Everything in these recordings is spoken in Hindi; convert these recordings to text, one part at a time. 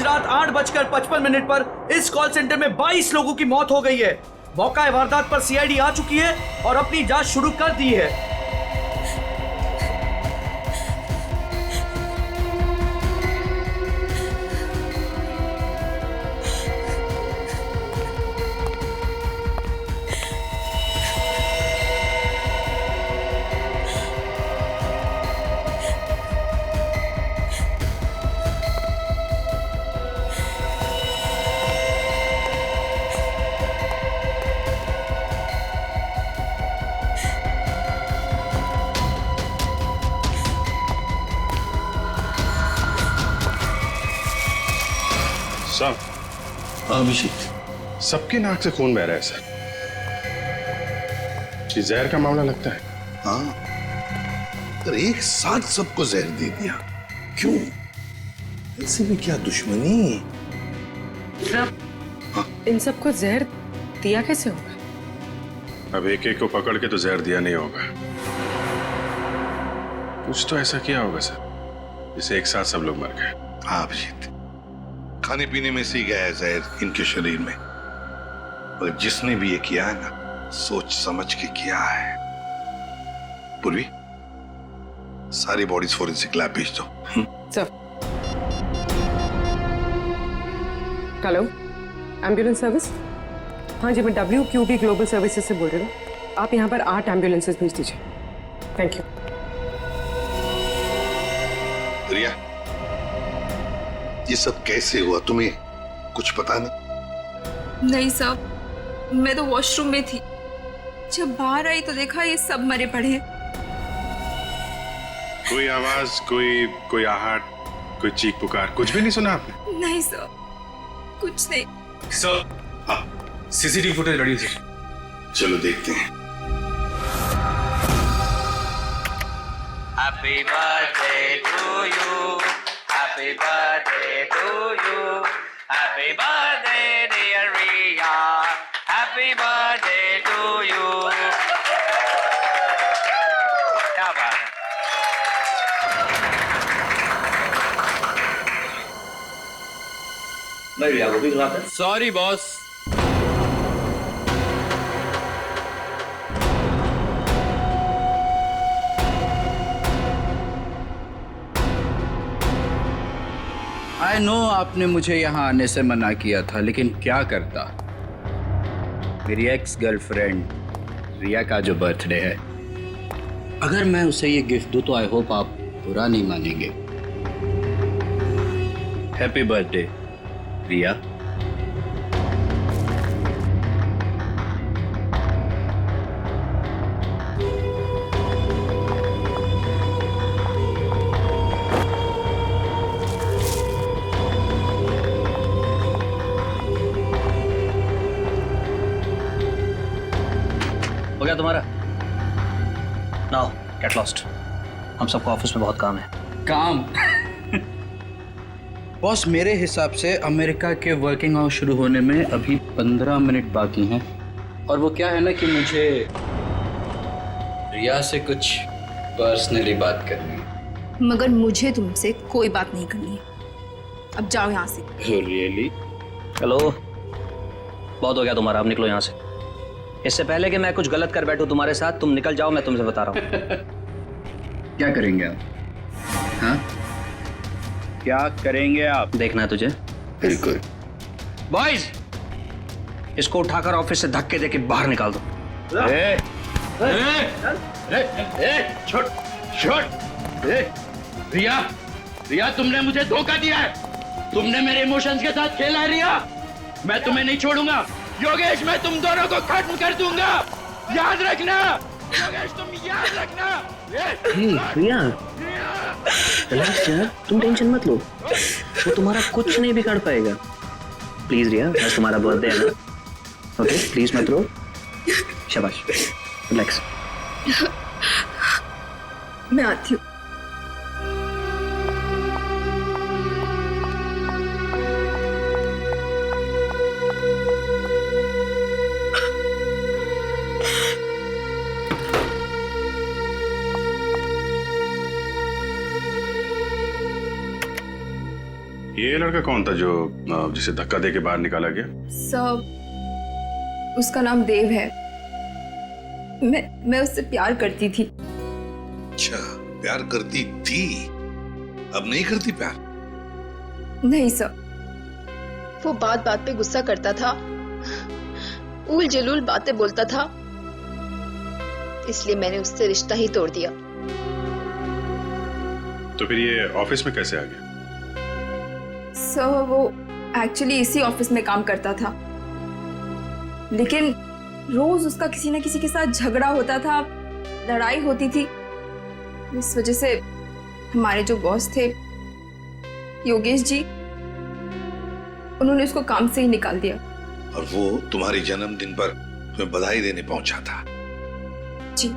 आज रात 8:55 पर इस कॉल सेंटर में 22 लोगों की मौत हो गई है। मौका वारदात पर सीआईडी आ चुकी है और अपनी जांच शुरू कर दी है। अभिषेक, सबकी नाक से खून बह रहा है सर। ये जहर का मामला लगता है। हाँ, पर एक साथ सबको जहर दे दिया, क्यों? ऐसे में क्या दुश्मनी? इन सबको जहर दिया कैसे होगा? अब एक एक को पकड़ के तो जहर दिया नहीं होगा। कुछ तो ऐसा किया होगा सर, जिसे एक साथ सब लोग मर गए। हाँ अभिजीत, खाने पीने में से ही गया है जहर इनके शरीर में। और जिसने भी ये किया है ना, सोच समझ के किया है। पूर्वी, सारी बॉडीज फोरेंसिक लैब भेज दो। Sir, hello, ambulance service? हाँ जी, मैं WQB ग्लोबल सर्विसेज से बोल रही हूँ। आप यहाँ पर 8 एम्बुलेंसेज भेज दीजिए। Thank you. रिया, ये सब कैसे हुआ, तुम्हें कुछ पता नहीं? नहीं साहब, मैं तो वॉशरूम में थी। जब बाहर आई तो देखा ये सब मरे पड़े हैं। कोई आवाज, कोई आहट, कोई चीख पुकार, कुछ भी नहीं सुना आपने? नहीं सर, कुछ नहीं। सर, हाँ, सीसीटीवी फुटेज रेडी है सर। चलो देखते हैं। Happy birthday to you. Happy birthday to you. Happy birthday dear Riya. Happy birthday to you. क्या बात है? मैं रिया को भी बुलाता। Sorry boss. आई नो आपने मुझे यहाँ आने से मना किया था, लेकिन क्या करता। मेरी एक्स गर्लफ्रेंड रिया का जो बर्थडे है, अगर मैं उसे ये गिफ्ट दूँ तो आई होप आप बुरा नहीं मानेंगे। हैप्पी बर्थडे रिया। हो गया तुम्हारा? Now get lost. हम सबको ऑफिस में बहुत काम है। काम? बॉस, मेरे हिसाब से अमेरिका के वर्किंग आवर्स शुरू होने में अभी 15 मिनट बाकी हैं। और वो क्या है ना कि मुझे रिया से कुछ पर्सनली बात करनी है। मगर मुझे तुमसे कोई बात नहीं करनी है। अब जाओ यहाँ से। रियली? हेलो, बहुत हो गया तुम्हारा, अब निकलो यहाँ से। इससे पहले कि मैं कुछ गलत कर बैठूं तुम्हारे साथ, तुम निकल जाओ, मैं तुमसे बता रहा हूँ। क्या करेंगे आप? हाँ, क्या करेंगे आप? देखना है तुझे? बिल्कुल। बॉयज, इसको उठाकर ऑफिस से धक्के देके बाहर निकाल दो। रिया, तुमने मुझे धोखा दिया है। तुमने मेरे इमोशंस के साथ खेला है रिया। मैं तुम्हें नहीं छोड़ूंगा। योगेश, मैं तुम दोनों को खत्म कर दूंगा, याद रखना। योगेश, तुम याद रखना। रिया, रिलैक्स यार, तुम टेंशन मत लो। वो तुम्हारा कुछ नहीं बिगाड़ पाएगा। प्लीज रिया, आज तुम्हारा बर्थडे है ना, ओके? प्लीज मत रो। शाबाश, रिलैक्स। मैं आती हूँ। ये लड़का कौन था जो जिसे धक्का दे के बाहर निकाला गया? सर उसका नाम देव है। मैं उससे प्यार करती थी। अच्छा, प्यार करती थी, अब नहीं करती प्यार? नहीं सर। वो बात बात पे गुस्सा करता था, उल जलूल बातें बोलता था, इसलिए मैंने उससे रिश्ता ही तोड़ दिया। तो फिर ये ऑफिस में कैसे आ गया? सर वो एक्चुअली इसी ऑफिस में काम करता था, लेकिन रोज उसका किसी न किसी के साथ झगड़ा होता था, लड़ाई होती थी। इस वजह से हमारे जो बॉस थे योगेश जी, उन्होंने उसको काम से ही निकाल दिया। और वो तुम्हारे जन्मदिन पर तुम्हें बधाई देने पहुंचा था? जी।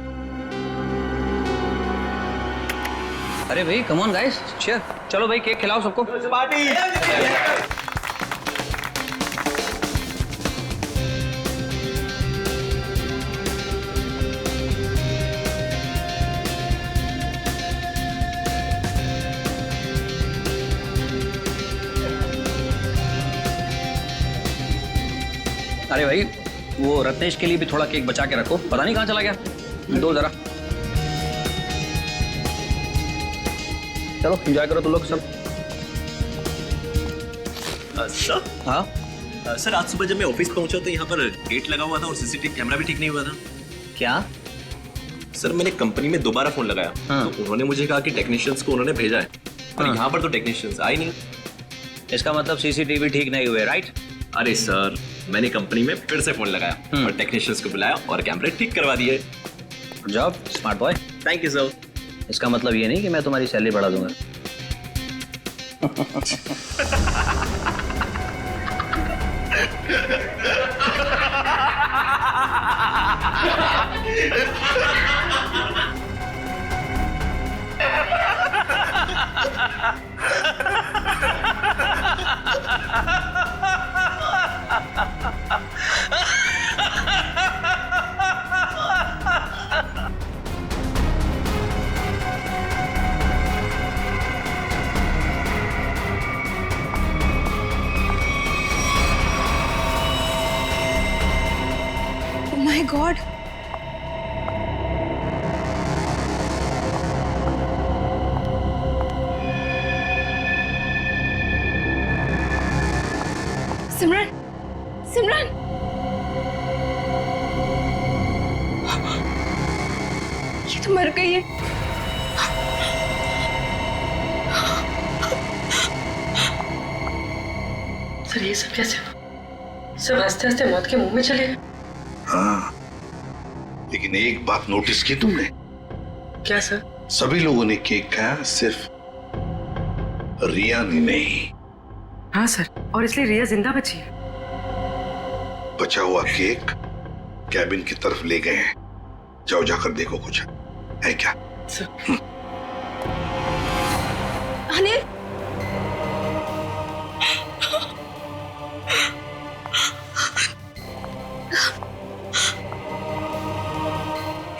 अरे भाई कम ऑन गाइस, चीयर, चलो भाई केक खिलाओ सबको। पार्टी। अरे भाई वो रत्नेश के लिए भी थोड़ा केक बचा के रखो, पता नहीं कहाँ चला गया। दो जरा, चलो एंजॉय करो तुम लोग सब। सर, हाँ सर आज सुबह जब मैं ऑफिस पहुंचा तो यहाँ पर गेट लगा हुआ था और सीसीटीवी कैमरा भी ठीक नहीं हुआ था। क्या? सर मैंने कंपनी में दोबारा फोन लगाया, हाँ। तो उन्होंने मुझे कहा कि टेक्नीशियंस को उन्होंने भेजा है, और हाँ। यहाँ पर तो टेक्नीशियंस आए नहीं। इसका मतलब सीसीटीवी ठीक नहीं हुए, राइट? अरे सर मैंने कंपनी में फिर से फोन लगाया और टेक्नीशियंस को बुलाया और कैमरे ठीक करवा दिए। Good job smart boy. Thank you sir. इसका मतलब ये नहीं कि मैं तुम्हारी सैलरी बढ़ा दूंगा। Oh my God! सिमरन, सिमरन! ये तो मर गई है। सर ये सब कैसे हुआ? सब हंसते हंसते मौत के मुंह में चले गए। हाँ, लेकिन एक बात नोटिस की तुमने? क्या सर? सभी लोगों ने केक खाया, सिर्फ रिया ने नहीं। हाँ सर, और इसलिए रिया जिंदा बची है। बचा हुआ केक कैबिन की तरफ ले गए हैं, जाओ जाकर देखो कुछ है क्या। Anil,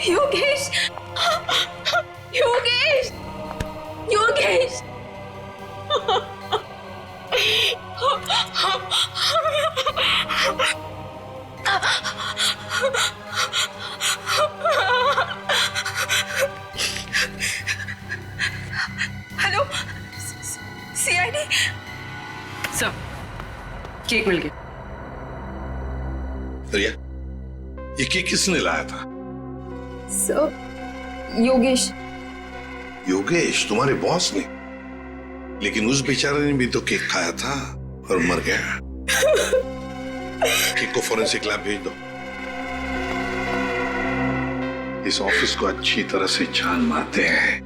Yogesh, Yogesh, Yogesh! Hello, CID. Sir cake मिल गया। रिया, ये केक किसने लाया था? सर योगेश। योगेश, तुम्हारे बॉस ने? लेकिन उस बेचारे ने भी तो केक खाया था और मर गया। केक को फॉरेंसिक लैब भेज दो। इस ऑफिस को अच्छी तरह से छान मारते हैं,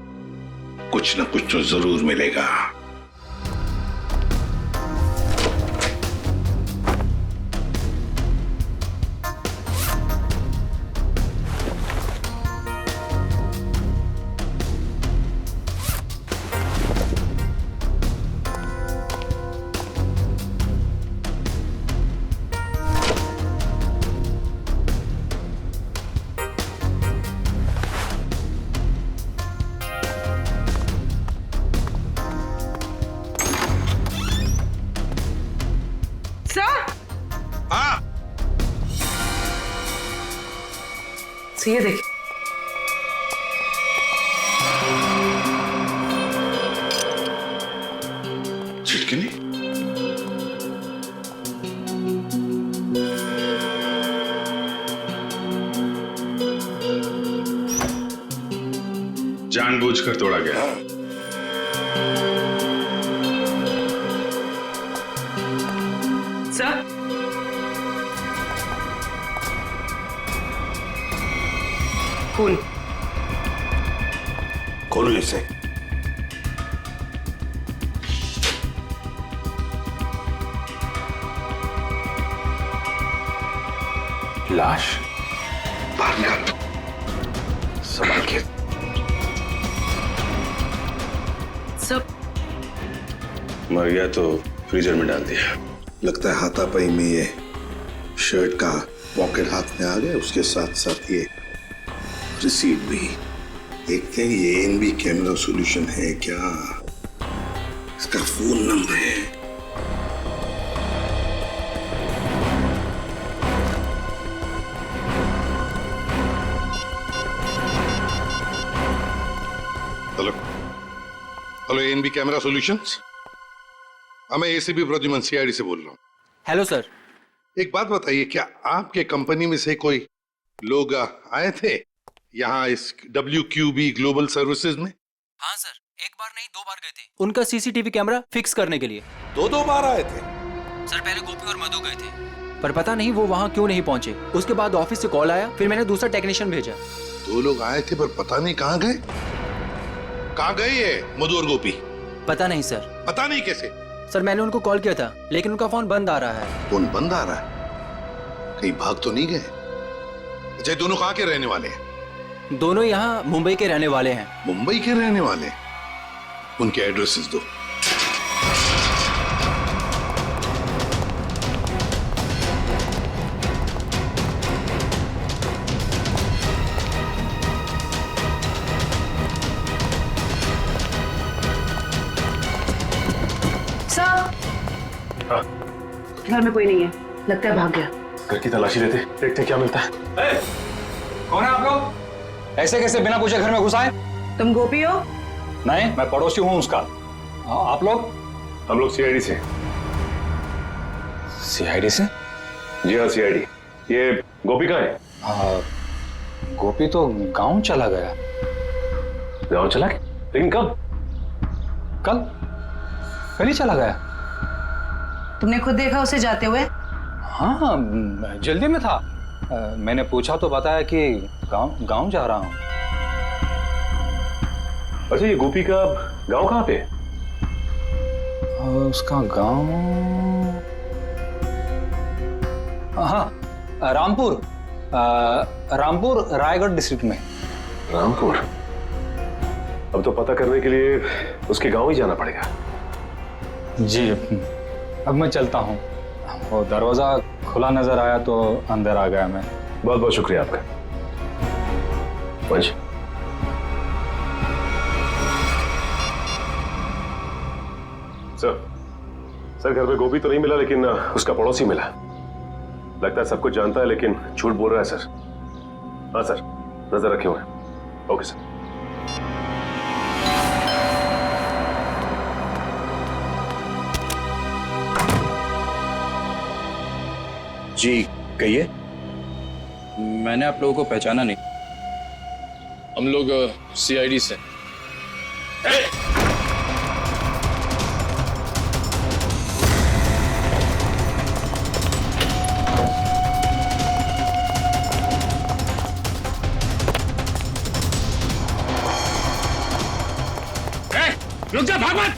कुछ न कुछ तो जरूर मिलेगा। ये देखिए। छिटकिनी? जानबूझकर तोड़ा गया। सर, खून। खोलो इसे। लाश? बाहर निकाल, संभाल के। सब मर गया तो फ्रीजर में डाल दिया। लगता है हाथापाई में ये शर्ट का पॉकेट हाथ में आ गया, उसके साथ साथ ये रिसीट भी। देखते हैं ये एनबी कैमरा सॉल्यूशन है क्या, इसका फोन नंबर है। Hello hello, NB camera solutions. मैं एसीपी प्रद्युमन सीआईडी से बोल रहा हूँ। Hello sir. एक बात बताइए, क्या आपके कंपनी में से कोई लोग आए थे यहाँ इस WQB ग्लोबल सर्विसेज में? हाँ सर, एक बार नहीं 2 बार गए थे उनका सीसीटीवी कैमरा फिक्स करने के लिए। दो बार आए थे? सर पहले गोपी और मधु गए थे, पर पता नहीं वो वहाँ क्यों नहीं पहुँचे। उसके बाद ऑफिस से कॉल आया, फिर मैंने दूसरा टेक्नीशियन भेजा। 2 लोग आए थे पर पता नहीं कहाँ गए। कहाँ गए ये मधु और गोपी? पता नहीं सर। पता नहीं कैसे? सर मैंने उनको कॉल किया था, लेकिन उनका फोन बंद आ रहा है। फोन बंद आ रहा है? कहीं भाग तो नहीं गए? अच्छा, दोनों कहाँ के रहने वाले हैं? दोनों यहाँ मुंबई के रहने वाले हैं। मुंबई के रहने वाले? उनके एड्रेसेस दो। घर में कोई नहीं है, लगता है भाग गया। घर की तलाशी लेते, देखते क्या मिलता है। कौन है आप लोग? ऐसे कैसे बिना पूछे घर में घुस आए? तुम गोपी हो? नहीं, मैं पड़ोसी हूँ उसका। आप लोग? हम लोग सीआईडी से। सीआईडी से? जी हाँ, सीआईडी। ये गोपी कहाँ है? गोपी तो गांव चला गया। गाँव चला गया? लेकिन कब? कल ही चला गया। तुमने खुद देखा उसे जाते हुए? हाँ, जल्दी में था। मैंने पूछा तो बताया कि गांव जा रहा हूँ। अच्छा, ये गोपी का गांव कहाँ पे? उसका गांव, हाँ, रामपुर रायगढ़ डिस्ट्रिक्ट में। रामपुर? अब तो पता करने के लिए उसके गांव ही जाना पड़ेगा। जी, अब मैं चलता हूँ। वो दरवाजा खुला नजर आया तो अंदर आ गया मैं। बहुत बहुत शुक्रिया आपका। वंश, सर घर में गोपी तो नहीं मिला, लेकिन उसका पड़ोसी मिला। लगता है सब कुछ जानता है, लेकिन झूठ बोल रहा है सर। हाँ सर, नजर रखे हुए हैं। Okay sir. जी कहिए। मैंने आप लोगों को पहचाना नहीं। हम लोग सीआईडी से। रुक जा, भाग मत।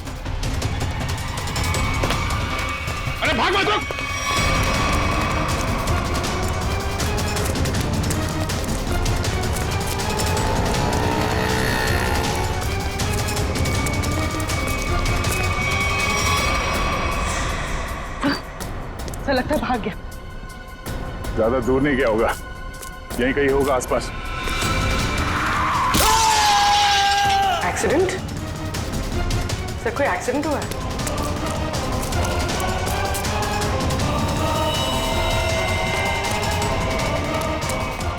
अरे भाग मत, रुक। ऐसा लगता है भाग गया। ज्यादा दूर नहीं गया होगा, यहीं कहीं होगा आसपास। एक्सीडेंट? सर कोई एक्सीडेंट हुआ है?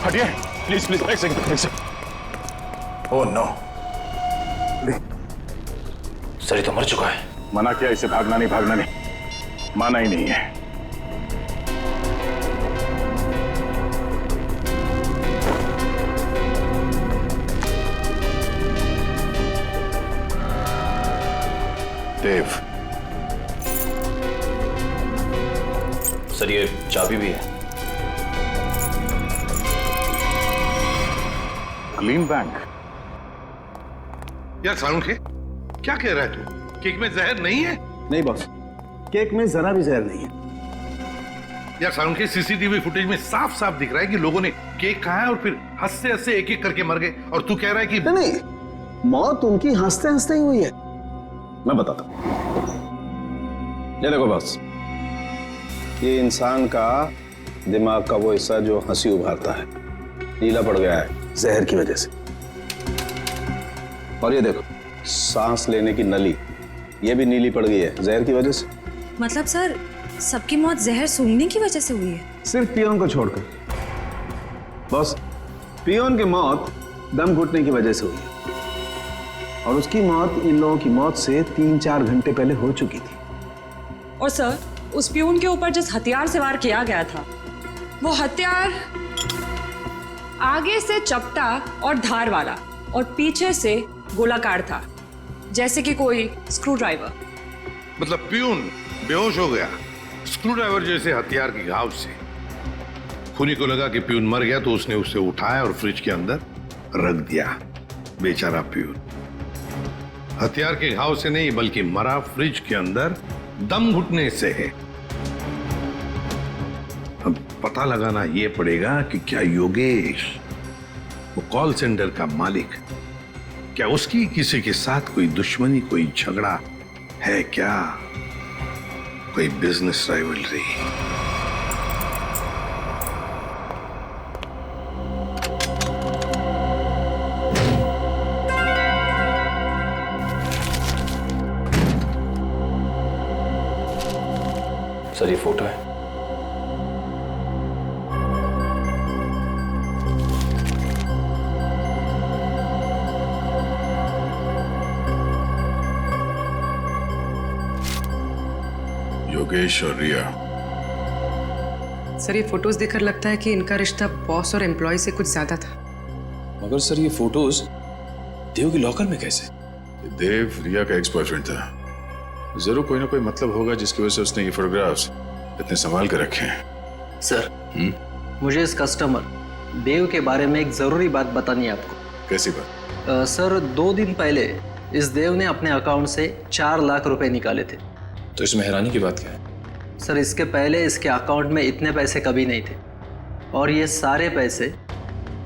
हटिए, प्लीज प्लीज एक सेकंड। ओह नो, सर तो मर चुका है। मना किया इसे, भागना नहीं, माना ही नहीं है। देव, सर ये चाबी भी है। Clean bank. यार सारुखे, क्या कह रहा है तू? केक में जहर नहीं है? नहीं बॉस, केक में जरा भी जहर नहीं है। यार सारुखे, सीसीटीवी फुटेज में साफ साफ दिख रहा है कि लोगों ने केक खाया और फिर हंसते हंसते एक एक करके मर गए, और तू कह रहा है कि नहीं, मौत उनकी हंसते हंसते ही हुई है। मैं बताता हूं। ये देखो बॉस, ये इंसान का दिमाग का वो हिस्सा जो हंसी उभारता है नीला पड़ गया है जहर की वजह से। और ये देखो, सांस लेने की नली ये भी नीली पड़ गई है जहर की वजह से। मतलब सर, सबकी मौत जहर सूंघने की वजह से हुई है? सिर्फ पियोन को छोड़कर। बॉस, पियोन की मौत दम घुटने की वजह से हुई है, और उसकी मौत इन लोगों की मौत से 3-4 घंटे पहले हो चुकी थी। और सर, उस पियून के ऊपर जिस हथियार से वार किया गया था, वो हथियार आगे से चपटा और धार वाला और पीछे से गोलाकार था, जैसे कि कोई स्क्रू ड्राइवर। मतलब प्यून बेहोश हो गया स्क्रू ड्राइवर जैसे हथियार के घाव से। खूनी को लगा कि प्यून मर गया तो उसने उसे उठाया और फ्रिज के अंदर रख दिया। बेचारा प्यून हथियार के घाव से नहीं बल्कि मरा फ्रिज के अंदर दम घुटने से है। अब पता लगाना यह पड़ेगा कि क्या योगेश, वो कॉल सेंटर का मालिक, क्या उसकी किसी के साथ कोई दुश्मनी, कोई झगड़ा है क्या, कोई बिजनेस राइवलरी? सर ये फोटो है। योगेश और रिया। सर, ये फोटोज देखकर लगता है कि इनका रिश्ता बॉस और एम्प्लॉय से कुछ ज्यादा था। मगर सर ये फोटोज देव की लॉकर में कैसे? देव रिया का एक्स बॉयफ्रेंड था। जरूर कोई ना कोई मतलब होगा जिसकी वजह से उसने ये फोटोग्राफ्स इतने संभाल कर रखे हैं। सर, मुझे इस कस्टमर देव के बारे में एक जरूरी बात बतानी है आपको। कैसी बात? सर, 2 दिन पहले इस देव ने अपने अकाउंट से 4 लाख रुपए निकाले थे। तो इसमें हैरानी की बात क्या है? सर, इसके पहले इसके अकाउंट में इतने पैसे कभी नहीं थे, और ये सारे पैसे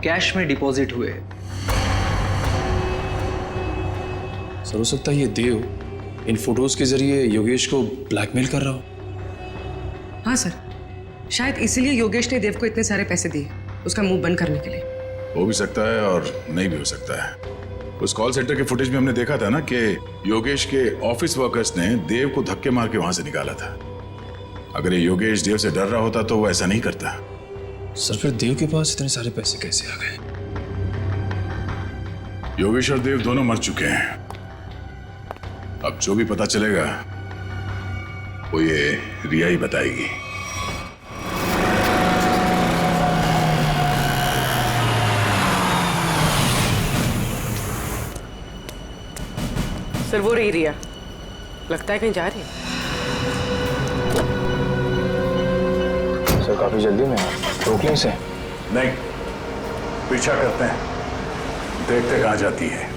कैश में डिपॉजिट हुए। सर, हो सकता है ये देव इन फोटोज के जरिए योगेश को ब्लैकमेल कर रहा हो। हाँ सर, शायद इसीलिए योगेश ने देव को इतने सारे पैसे दिए उसका मुंह बंद करने के लिए। हो भी सकता है और नहीं भी हो सकता है। उस कॉल सेंटर के फुटेज में हमने देखा था ना कि योगेश के ऑफिस वर्कर्स ने देव को धक्के मार के वहां से निकाला था। अगर ये योगेश देव से डर रहा होता तो वो ऐसा नहीं करता। सर, फिर देव के पास इतने सारे पैसे कैसे आ गए? योगेश और देव दोनों मर चुके हैं। अब जो भी पता चलेगा वो ये रिया ही बताएगी। सर, वो रही रिया, लगता है कहीं जा रही है। सर, काफी जल्दी में रोक लें इसे। नहीं, पीछा करते हैं, देखते कहां जाती है।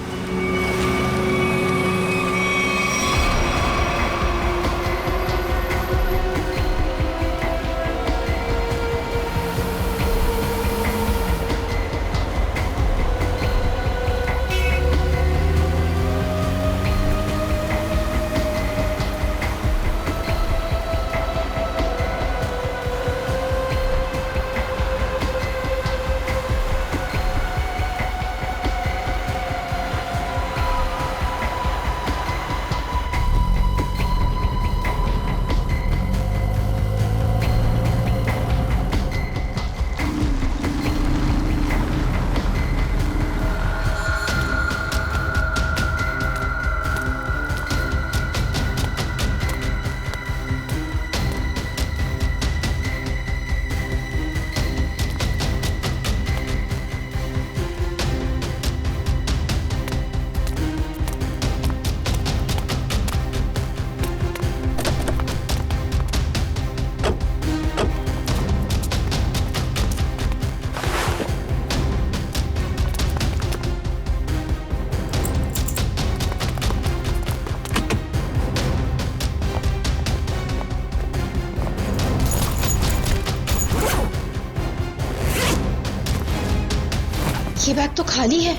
ये बैग तो खाली है।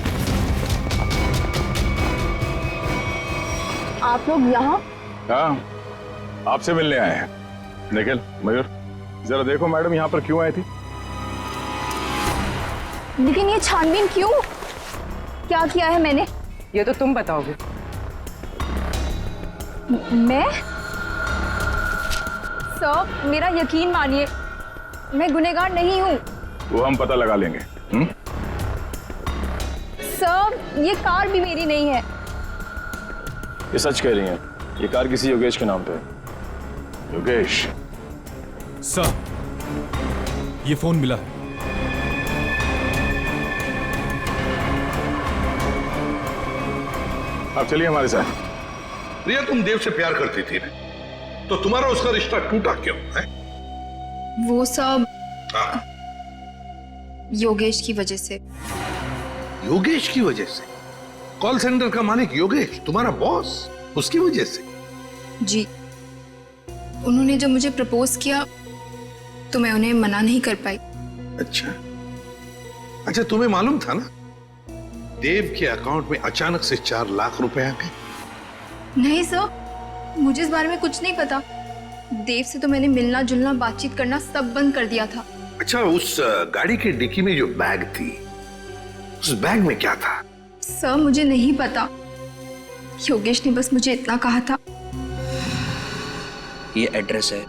आप लोग यहाँ? हाँ, आपसे मिलने आए हैं। निखिल, मयूर, जरा देखो मैडम यहाँ पर क्यों आई थी? लेकिन ये छानबीन क्यों? क्या किया है मैंने? ये तो तुम बताओगे। मैं? सर, मेरा यकीन मानिए, मैं गुनहगार नहीं हूँ। वो हम पता लगा लेंगे। सर, ये कार भी मेरी नहीं है। ये सच कह रही हैं, ये कार किसी योगेश के नाम पे है। योगेश? सर, ये फोन मिला है। अब चलिए हमारे साथ। रिया, तुम देव से प्यार करती थी ना, तो तुम्हारा उसका रिश्ता टूटा क्यों है? वो सब योगेश की वजह से। योगेश की वजह से? कॉल सेंटर का मालिक योगेश, तुम्हारा बॉस, उसकी वजह से? जी, उन्होंने जब मुझे प्रपोज किया तो मैं उन्हें मना नहीं कर पाई। अच्छा अच्छा, तुम्हें मालूम था ना देव के अकाउंट में अचानक से 4 लाख रुपए आ गए? नहीं सर, मुझे इस बारे में कुछ नहीं पता। देव से तो मैंने मिलना जुलना बातचीत करना सब बंद कर दिया था। अच्छा, उस गाड़ी के डिक्की में जो बैग थी, उस बैग में क्या था? सर, मुझे नहीं पता। योगेश ने बस मुझे इतना कहा था। ये एड्रेस है,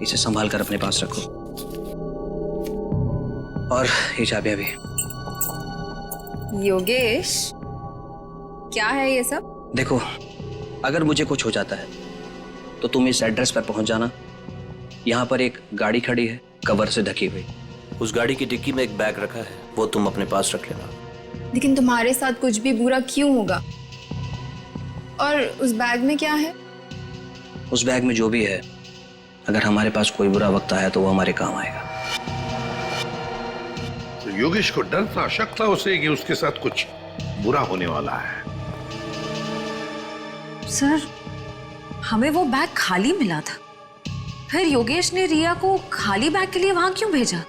इसे संभाल कर अपने पास रखो। और ये चाबियां भी। योगेश, क्या है ये सब? देखो, अगर मुझे कुछ हो जाता है तो तुम इस एड्रेस पर पहुंच जाना। यहाँ पर एक गाड़ी खड़ी है, कवर से ढकी हुई। उस गाड़ी की डिक्की में एक बैग रखा है, वो तुम अपने पास रख लेना। लेकिन तुम्हारे साथ कुछ भी बुरा क्यों होगा? और उस बैग में क्या है? उस बैग में जो भी है, अगर हमारे पास कोई बुरा वक्त आया तो वो हमारे काम आएगा। तो योगेश को डर था, शक था उसे कि उसके साथ कुछ बुरा होने वाला है। सर, हमें वो बैग खाली मिला था, फिर योगेश ने रिया को खाली बैग के लिए वहां क्यों भेजा?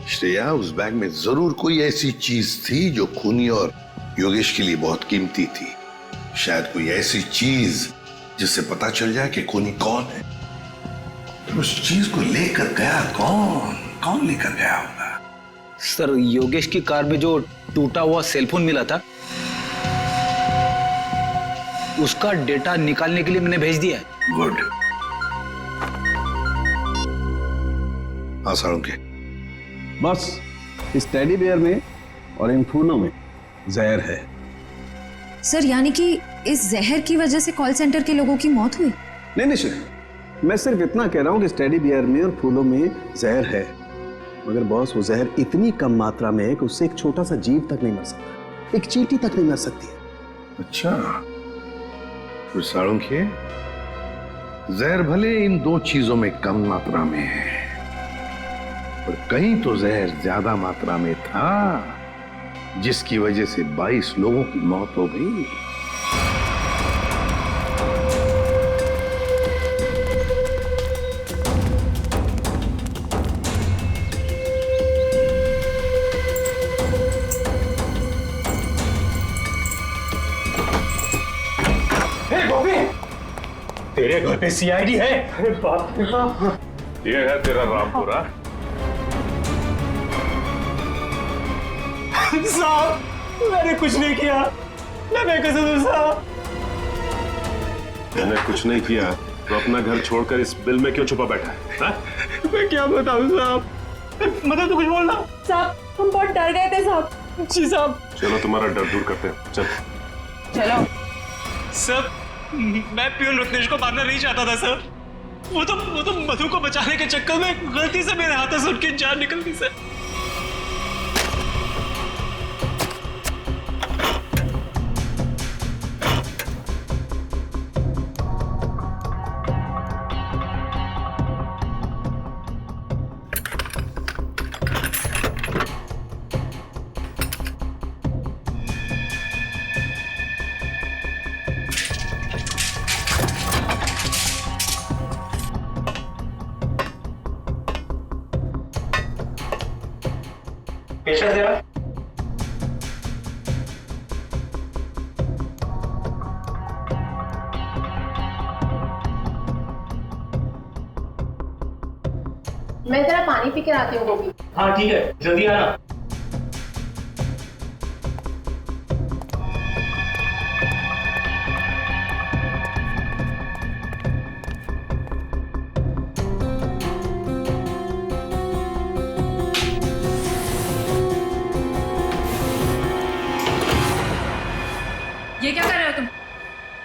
श्रेया, उस बैग में जरूर कोई ऐसी चीज थी जो खूनी और योगेश के लिए बहुत कीमती थी। शायद कोई ऐसी चीज जिससे पता चल जाए कि खूनी कौन है। तो उस चीज को लेकर गया कौन लेकर गया होगा? सर, योगेश की कार में जो टूटा हुआ सेलफोन मिला था, उसका डेटा निकालने के लिए मैंने भेज दिया है। गुड। हाँ साळुंखे, बस इस टेडी बेयर में और इन फूलों में जहर है। सर, यानी कि इस जहर की वजह से कॉल सेंटर के लोगों की मौत हुई? नहीं श्रेया, मैं सिर्फ इतना कह रहा हूं कि इस टेडी बियर में और फूलों में जहर है, मगर बॉस वो जहर इतनी कम मात्रा में है कि उससे एक छोटा सा जीव तक नहीं मर सकता, एक चींटी तक नहीं मर सकती है। अच्छा, तो साळुंखे, जहर भले इन 2 चीजों में कम मात्रा में है, पर कहीं तो जहर ज्यादा मात्रा में था, जिसकी वजह से 22 लोगों की मौत हो गई। तेरे घर पे सीआईडी है? अरे बाप रे बाप, ये है तेरा रामपुरा। साहब, मैंने कुछ नहीं किया, मैं कसम साहब। मैंने कुछ नहीं किया तो अपना घर छोड़कर इस बिल में क्यों छुपा बैठा है? हा? मैं क्या बताऊं साहब, मतलब तो कुछ बोलना। साहब, हम बहुत डर गए थे साहब। जी साहब। चलो तुम्हारा डर दूर करते हैं, चल। चलो। सर, मैं प्यून रत्नेश को मारना नहीं चाहता था सर। वो तो मधु को बचाने के चक्कर में गलती से मेरे हाथों से उनकी जान निकल गई सर। मैं जरा पानी पी कर आती हूँ गोभी। हाँ ठीक है, जल्दी आना। ये क्या कर रहे हो तुम?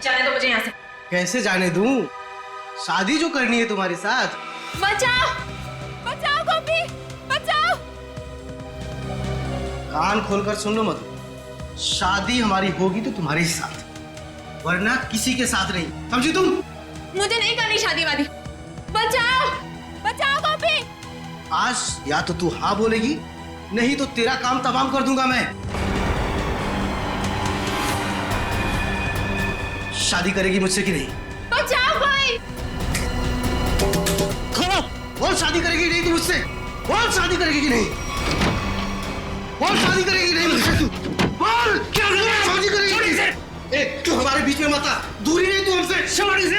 जाने दो मुझे यहाँ से। कैसे जाने दूं? शादी जो करनी है तुम्हारे साथ। बचाओ बचाओ गोपी बचाओ। कान खोलकर सुन लो मधु, शादी हमारी होगी तो तुम्हारे ही साथ, वरना किसी के साथ नहीं, समझी तुम? मुझे नहीं करनी शादी वादी। बचाओ बचाओ गोपी। आज या तो तू हाँ बोलेगी, नहीं तो तेरा काम तमाम कर दूंगा मैं। शादी करेगी मुझसे कि नहीं? बचाओ भाई। बोल शादी करेगी नहीं तू मुझसे? बोल शादी करेगी कि नहीं? बोल शादी करेगी नहीं मुझसे तू? बोल क्या शादी करेगी? ए, तू हमारे बीच में मत आ, दूरी नहीं तू हमसे। शादी से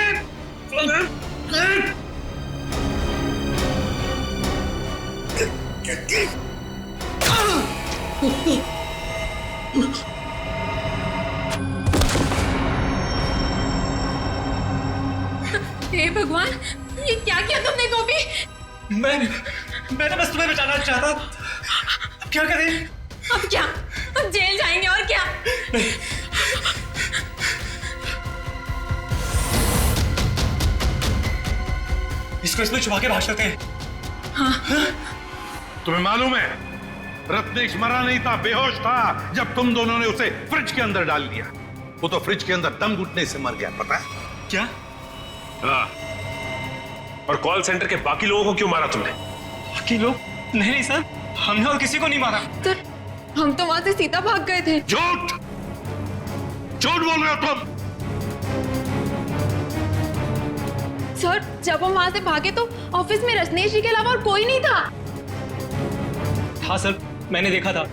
हे भगवान, ये क्या किया तुमने गोपी? मैंने बस तुम्हें बचाना चाहता। अब क्या करें? अब क्या? अब जेल जाएंगे और क्या? इसको इसमें छुपा के भाग सकते हैं। हाँ। तुम्हें मालूम है रत्नेश मरा नहीं था, बेहोश था जब तुम दोनों ने उसे फ्रिज के अंदर डाल दिया। वो तो फ्रिज के अंदर दम घुटने से मर गया, पता है? क्या? हाँ। और कॉल सेंटर के बाकी लोगों को क्यों मारा तुमने? बाकी लोग? नहीं सर, हमने और किसी को नहीं मारा। सर, हम तो वहां से सीधा भाग गए थे। झूठ झूठ बोल रहे हो तुम। सर, जब हम वहां से भागे तो ऑफिस में रत्नेश जी के अलावा और कोई नहीं था। हाँ सर, मैंने देखा था।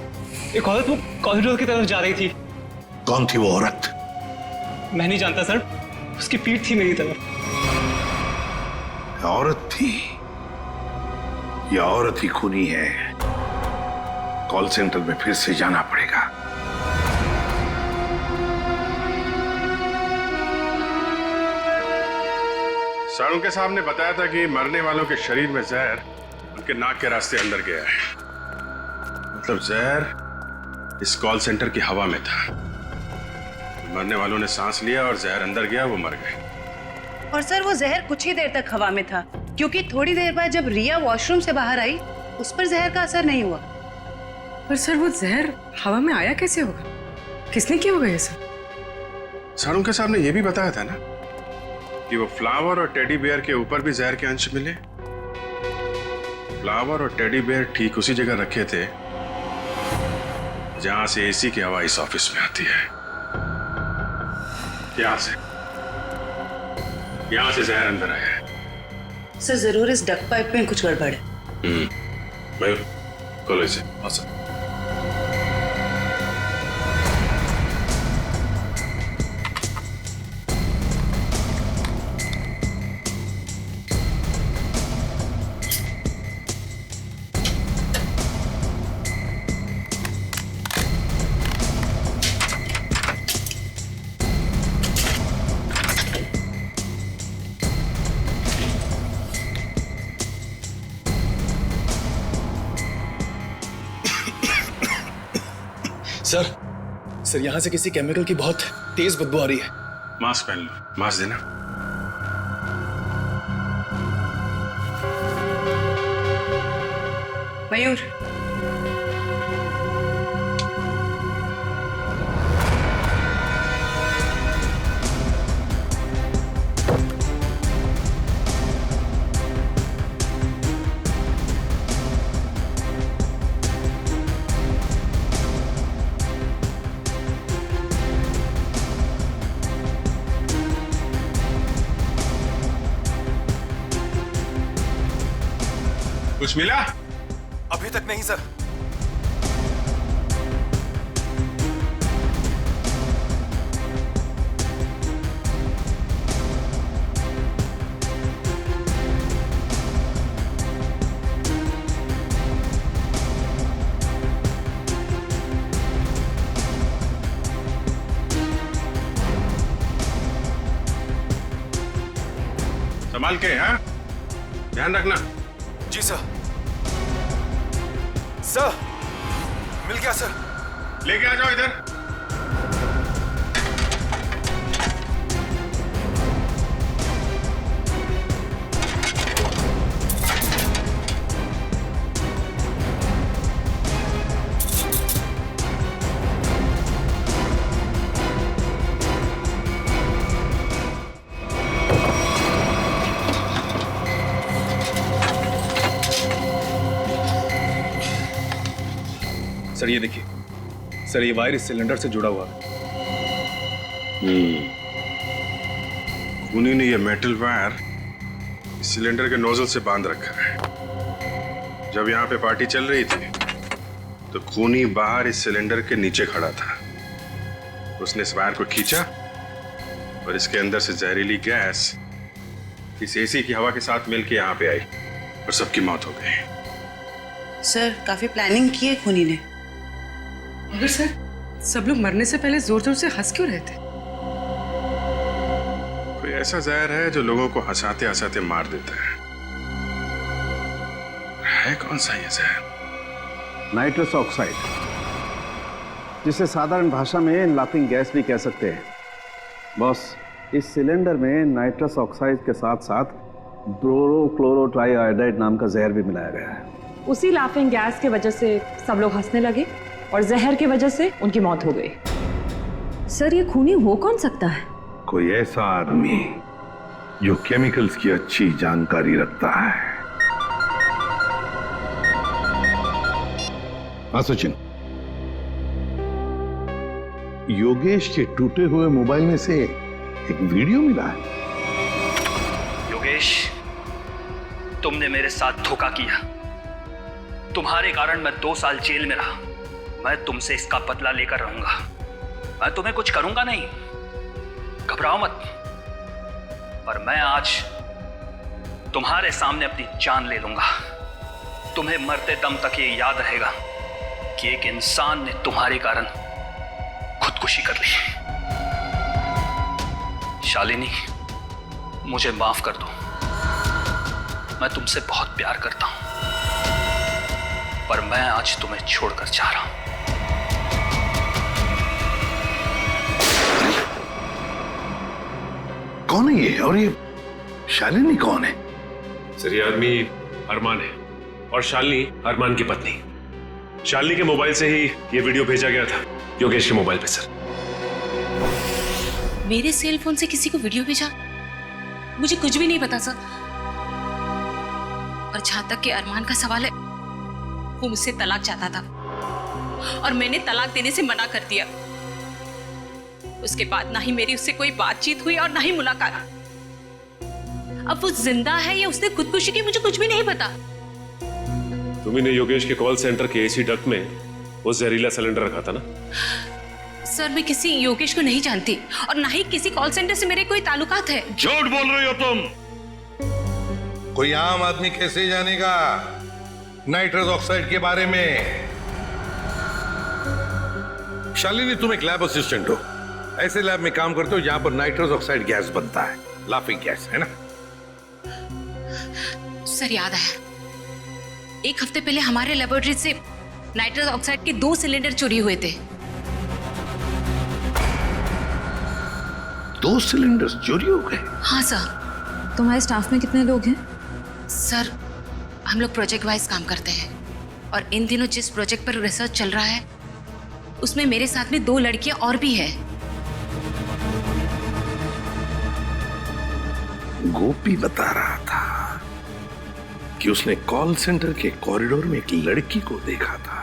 एक औरत वो कॉरिडोर की तरफ जा रही थी। कौन थी वो औरत? मैं नहीं जानता सर, उसकी पीठ थी मेरी तरफ। औरत थी? यह औरत ही खूनी है। कॉल सेंटर में फिर से जाना पड़ेगा। साळुंके साहब ने बताया था कि मरने वालों के शरीर में जहर उनके नाक के रास्ते अंदर गया है। मतलब जहर इस कॉल सेंटर की हवा में था। मरने वालों ने सांस लिया और जहर अंदर गया, वो मर गए। और सर, वो जहर कुछ ही देर तक हवा में था, क्योंकि थोड़ी देर बाद जब रिया वॉशरूम से बाहर आई उस पर जहर का असर नहीं हुआ। पर सर, वो जहर हवा में आया कैसे होगा? किसने किया होगा ये सब? साळुंके साहब ने यह भी बताया था ना कि वो फ्लावर और टेडी बेयर के ऊपर भी जहर के अंश मिले। फ्लावर और टेडी बेयर ठीक उसी जगह रखे थे जहां से एसी की हवा इस ऑफिस में आती है। यहां से जहर अंदर आया है। सर, जरूर इस डक पाइप में कुछ गड़बड़ है। मयूर, खोलो इसे। हाँ सर। सर यहाँ से किसी केमिकल की बहुत तेज बदबू आ रही है। मास्क पहन लो। मास्क देना। मयूर, कुछ मिला? अभी तक नहीं सर। संभाल के, हाँ? ध्यान रखना। जी सर। सर, मिल गया सर। लेके आ जाओ इधर। सर ये देखिए, सर ये वायर इस सिलेंडर से जुड़ा हुआ है। खूनी ने ये मेटल वायर इस सिलेंडर के नोजल से बांध रखा है। जब यहाँ पे पार्टी चल रही थी तो खूनी बाहर इस सिलेंडर के नीचे खड़ा था। उसने इस वायर को खींचा और इसके अंदर से जहरीली गैस इस एसी की हवा के साथ मिलकर यहाँ पे आई और सबकी मौत हो गई। सर काफी प्लानिंग की है खूनी ने। मगर सर, सब लोग मरने से पहले जोर जोर से हंस क्यों रहे थे? कोई ऐसा जहर है जो लोगों को हंसाते हंसाते मार देता है कौन सा ये जहर? नाइट्रस ऑक्साइड, जिसे साधारण भाषा में लाफिंग गैस भी कह सकते हैं। बॉस, इस सिलेंडर में नाइट्रस ऑक्साइड के साथ साथ ब्रोरोक्लोरोट्राइआयोडाइड नाम का जहर भी मिलाया गया है। उसी लाफिंग गैस की वजह से सब लोग हंसने लगे और जहर की वजह से उनकी मौत हो गई। सर, ये खूनी हो कौन सकता है? कोई ऐसा आदमी जो केमिकल्स की अच्छी जानकारी रखता है। हाँ सचिन, योगेश के टूटे हुए मोबाइल में से एक वीडियो मिला है। योगेश, तुमने मेरे साथ धोखा किया। तुम्हारे कारण मैं 2 साल जेल में रहा। मैं तुमसे इसका बदला लेकर रहूंगा। मैं तुम्हें कुछ करूंगा नहीं, घबराओ मत। पर मैं आज तुम्हारे सामने अपनी जान ले लूंगा। तुम्हें मरते दम तक ये याद रहेगा कि एक इंसान ने तुम्हारे कारण खुदकुशी कर ली। शालिनी, मुझे माफ कर दो। मैं तुमसे बहुत प्यार करता हूं, पर मैं आज तुम्हें छोड़कर जा रहा हूं। कौन है ये? और ये शालिनी कौन है? सर, ये आदमी अरमान है और शालिनी अरमान की पत्नी। शालिनी के मोबाइल से ही ये वीडियो भेजा गया था योगेश के मोबाइल पे। सर, मेरे सेल फोन से किसी को वीडियो भेजा? मुझे कुछ भी नहीं पता सर। और जहां तक कि अरमान का सवाल है, वो मुझसे तलाक चाहता था और मैंने तलाक देने से मना कर दिया। उसके बाद ना ही मेरी उससे कोई बातचीत हुई और ना ही मुलाकात। अब वो जिंदा है या उसने खुदकुशी की, मुझे कुछ भी नहीं पता। तुमने योगेश के कॉल सेंटर के एसी डक्ट में वो जहरीला सिलेंडर रखा था ना? सर, मैं किसी योगेश को नहीं जानती और ना ही किसी कॉल सेंटर से मेरे कोई ताल्लुकात है। झूठ बोल रही हो तुम। कोई आम आदमी कैसे जानेगा नाइट्रस ऑक्साइड के बारे में? शालिनी, तुम एक लैब असिस्टेंट हो। ऐसे लैब में काम करते हो जहां पर नाइट्रस ऑक्साइड गैस बनता है, लाफिंग गैस, है ना? सर, याद आया, एक हफ्ते पहले हमारे लेबोरेटरी से नाइट्रस ऑक्साइड के 2 सिलेंडर चोरी हुए थे। 2 सिलेंडर्स चोरी हो गए? हाँ सर। तुम्हारे स्टाफ में कितने लोग हैं? सर, हम लोग प्रोजेक्ट वाइज काम करते हैं और इन दिनों जिस प्रोजेक्ट पर रिसर्च चल रहा है उसमें मेरे साथ में 2 लड़कियां और भी है। गोपी बता रहा था कि उसने कॉल सेंटर के कॉरिडोर में एक लड़की को देखा था।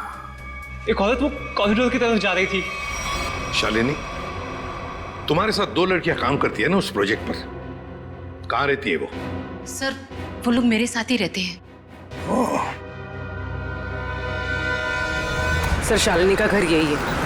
एक औरत वो कॉरिडोर की तरफ जा रही थी। शालिनी, तुम्हारे साथ 2 लड़कियां काम करती है ना उस प्रोजेक्ट पर? कहां रहती है वो? सर, वो लोग मेरे साथ ही रहते हैं। सर, शालिनी का घर यही है।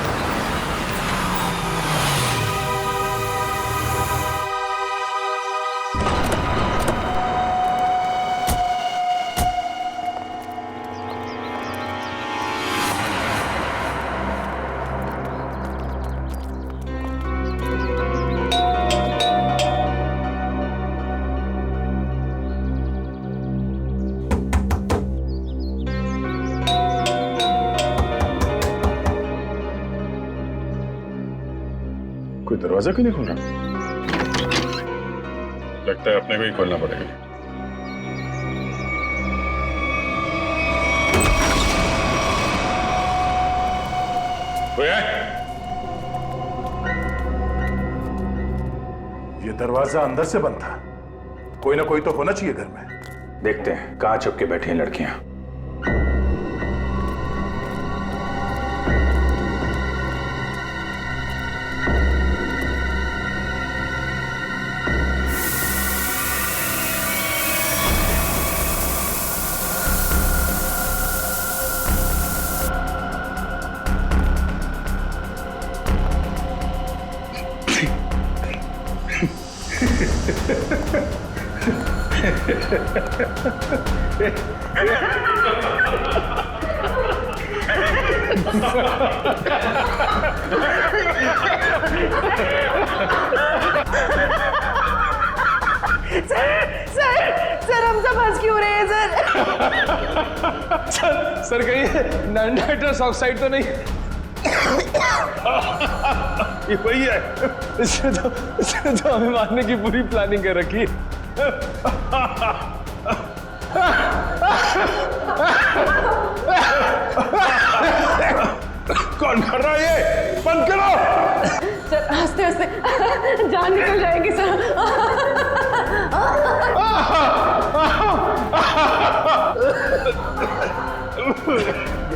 दरवाजा क्यों नहीं खोल रहा? लगता है अपने को ही खोलना पड़ेगा। कोई है? ये दरवाजा अंदर से बंद था। कोई ना कोई तो होना चाहिए घर में। देखते हैं कहाँ छुप के बैठी हैं लड़कियां। सर हम सब हंस क्यों रहे हैं सर कहीं नाइट्रस ऑक्साइड तो नहीं? ये वही है। इसने तो हमें मारने की पूरी प्लानिंग कर रखी। कौन कर रहा है ये? बंद करो। सर हंसते हंसते जान निकल जाएगी सर।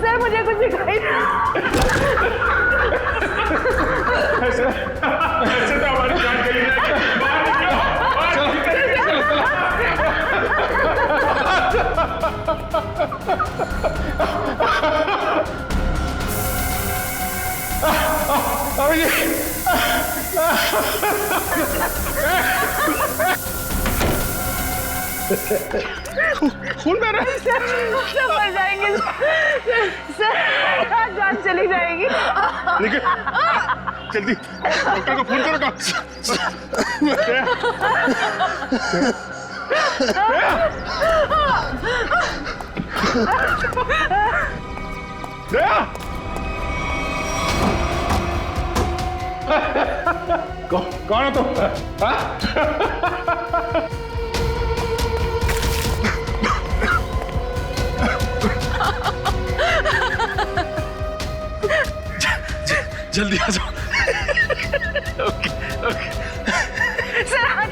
सर मुझे कुछ दिखाई ऐसे तो हमारी जान चली जाएगी। बाहर खून बह रहा है। सब मर जाएंगे सर, जान चली जाएगी। लेकिन जल्दी डॉक्टर को फोन करो। कौन है तुम? जल्दी आ जाओ। ओके ओके सर हाथ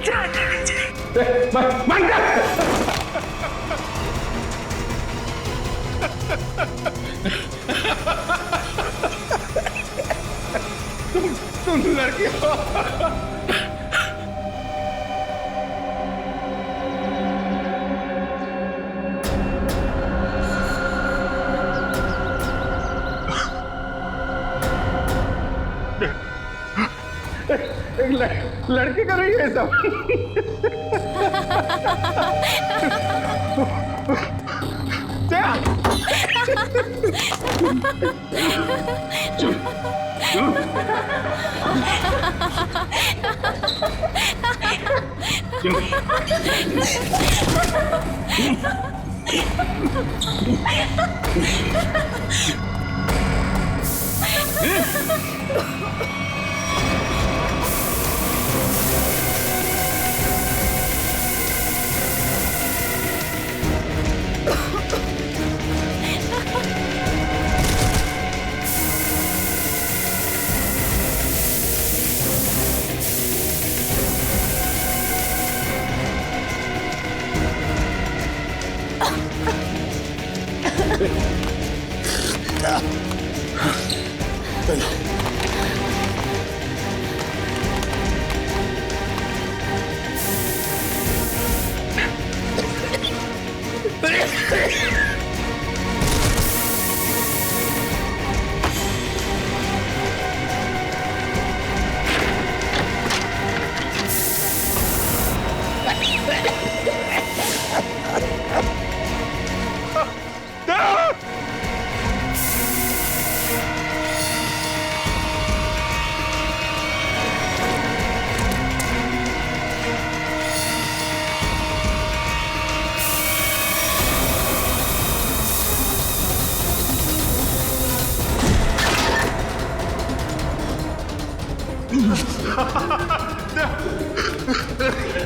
तुम लड़की हो। एक लड़की कर रही है सब।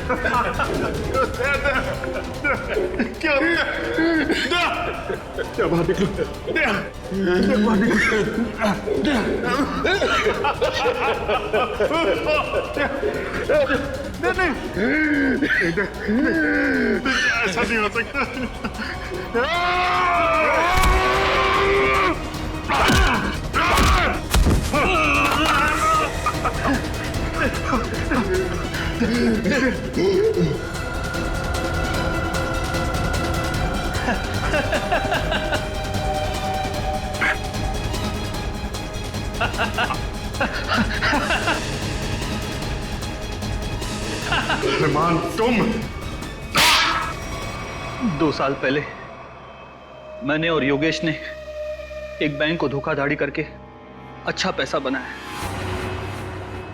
क्या बाहर निकलो, बाहर निकलो। ऐसा नहीं हो सकता। 2 साल पहले मैंने और योगेश ने एक बैंक को धोखाधड़ी करके अच्छा पैसा बनाया।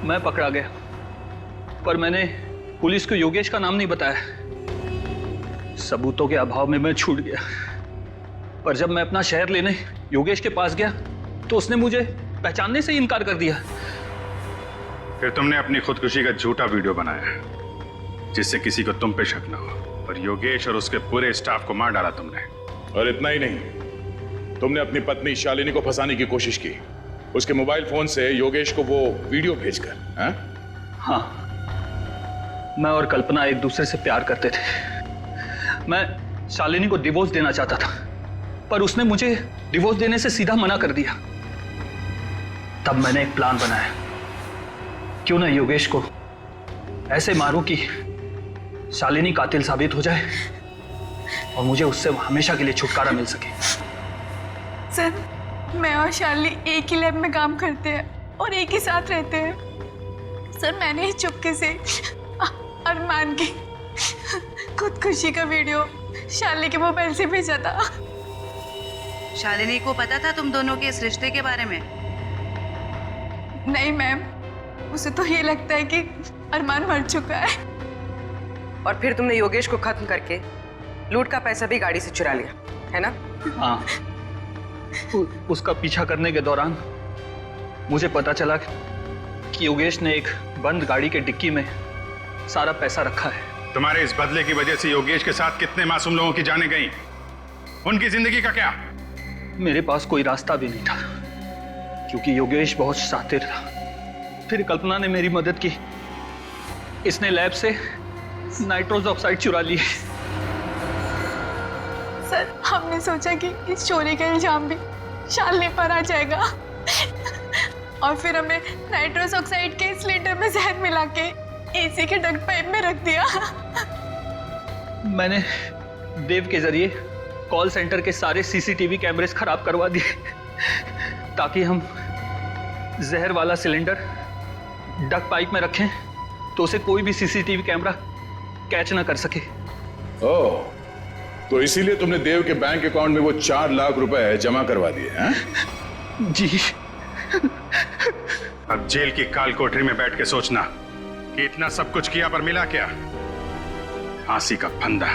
मैं पकड़ा गया, पर मैंने पुलिस को योगेश का नाम नहीं बताया। सबूतों के अभाव में मैं छूट गया। पर जब मैं अपना शहर लेने योगेश के पास गया तो उसने मुझे पहचानने से ही इनकार कर दिया। फिर तुमने अपनी खुदकुशी का झूठा वीडियो बनाया जिससे किसी को तुम पे शक न हो, और योगेश और उसके पूरे स्टाफ को मार डाला तुमने। और इतना ही नहीं, तुमने अपनी पत्नी शालिनी को फंसाने की कोशिश की, उसके मोबाइल फोन से योगेश को वो वीडियो भेजकर। हाँ, मैं और कल्पना एक दूसरे से प्यार करते थे। मैं शालिनी को डिवोर्स देना चाहता था, पर उसने मुझे डिवोर्स देने से सीधा मना कर दिया। तब मैंने एक प्लान बनाया, क्यों ना योगेश को ऐसे मारूं कि शालिनी कातिल साबित हो जाए और मुझे उससे हमेशा के लिए छुटकारा मिल सके। सर, मैं और शालिनी एक ही लैब में काम करते हैं और एक ही साथ रहते हैं। सर, मैंने ही चुपके से अरमान की खुदकुशी का वीडियो शालिनी के मोबाइल से भेजा था। शालिनी को पता था तुम दोनों के इस रिश्ते के बारे में? नहीं मैम, उसे तो ये लगता है कि अरमान मर चुका है। और फिर तुमने योगेश को खत्म करके लूट का पैसा भी गाड़ी से चुरा लिया, है ना? हाँ, उसका पीछा करने के दौरान मुझे पता चला कि योगेश ने एक बंद गाड़ी के डिक्की में सारा पैसा रखा है। तुम्हारे इस बदले की वजह से योगेश के साथ कितने मासूम लोगों की जानें गई, उनकी जिंदगी का क्या? मेरे पास कोई रास्ता भी नहीं था क्योंकि योगेश बहुत शातिर था। फिर कल्पना ने मेरी मदद की। इसने लैब से नाइट्रोस ऑक्साइड चुरा ली। सर, हमने सोचा कि इस चोरी का इल्जाम भी शालिनी पर आ जाएगा और फिर हमें नाइट्रोस ऑक्साइड के सिलेंडर में जहर मिला के एसी के डक्ट पाइप में रख दिया। मैंने देव के जरिए कॉल सेंटर के सारे सीसीटीवी कैमरेस खराब करवा दिए ताकि हम जहर वाला सिलेंडर डक्ट पाइप में रखें तो उसे कोई भी सीसीटीवी कैमरा कैच ना कर सके। ओह, तो इसीलिए तुमने देव के बैंक अकाउंट में वो 4 लाख रुपए जमा करवा दिए हैं? जी। अब जेल की काल कोठरी में बैठ के सोचना कि इतना सब कुछ किया पर मिला क्या? फांसी का फंदा।